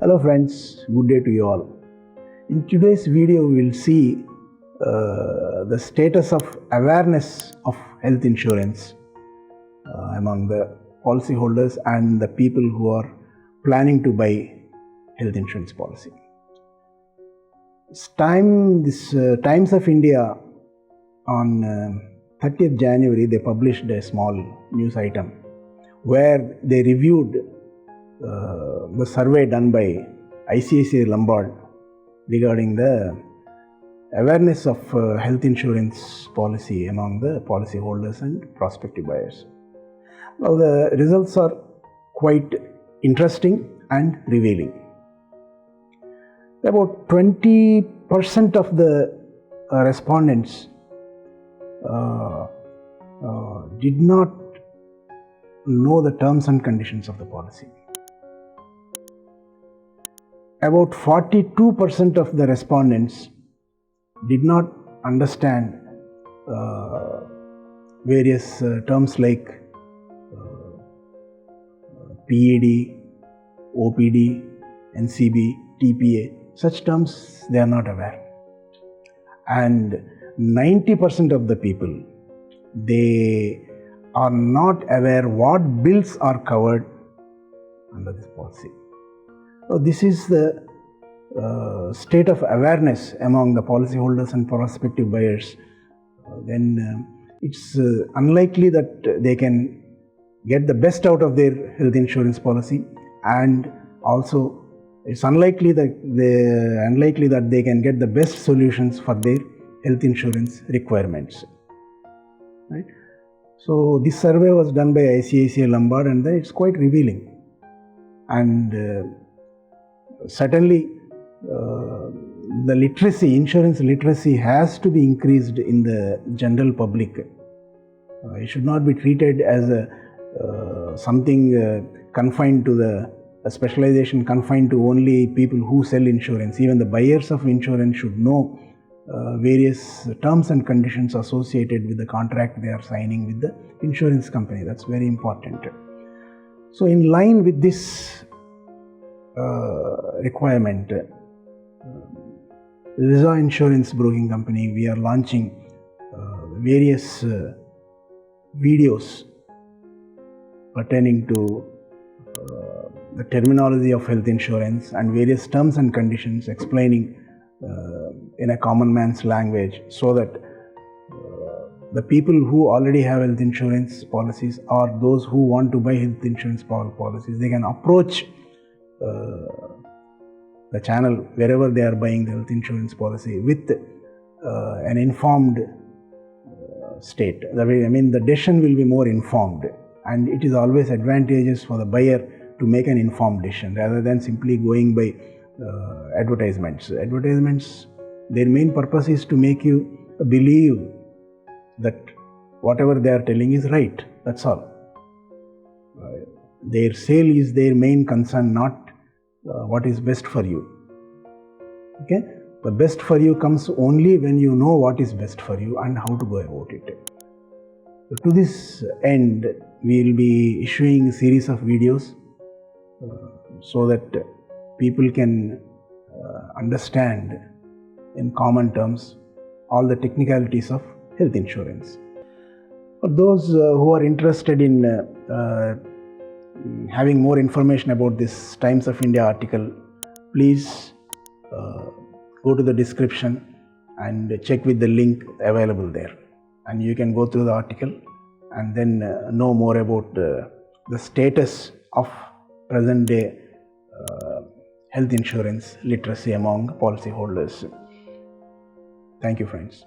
Hello friends, good day to you all. In today's video we will see the status of awareness of health insurance among the policyholders and the people who are planning to buy health insurance policy. Times of India on 30th January they published a small news item where they reviewed the survey done by ICICI Lombard regarding the awareness of health insurance policy among the policyholders and prospective buyers. Now the results are quite interesting and revealing. About 20% of the respondents did not know the terms and conditions of the policy. About 42% of the respondents did not understand various terms like PED, OPD, NCB, TPA. Such terms they are not aware. And 90% of the people, they are not aware what bills are covered under this policy. So this is the state of awareness among the policyholders and prospective buyers. Then it's unlikely that they can get the best out of their health insurance policy, and also it's unlikely that they can get the best solutions for their health insurance requirements. Right? So this survey was done by ICICI Lombard, and it's quite revealing. And certainly the literacy, insurance literacy has to be increased in the general public. It should not be treated as something confined to a specialization confined to only people who sell insurance. Even the buyers of insurance should know various terms and conditions associated with the contract they are signing with the insurance company. That's very important. So in line with this requirement, VizzaInsurance broking company, we are launching various videos pertaining to the terminology of health insurance and various terms and conditions, explaining in a common man's language, so that the people who already have health insurance policies or those who want to buy health insurance policies, they can approach the channel wherever they are buying the health insurance policy with an informed state. The decision will be more informed, and it is always advantageous for the buyer to make an informed decision rather than simply going by advertisements. Advertisements, their main purpose is to make you believe that whatever they are telling is right. That's all. Their sale is their main concern, not what is best for you. Okay? The best for you comes only when you know what is best for you and how to go about it. So to this end, we will be issuing a series of videos so that people can understand in common terms all the technicalities of health insurance. For those who are interested in having more information about this Times of India article, please go to the description and check with the link available there, and you can go through the article and then know more about the status of present day health insurance literacy among policyholders. Thank you, friends.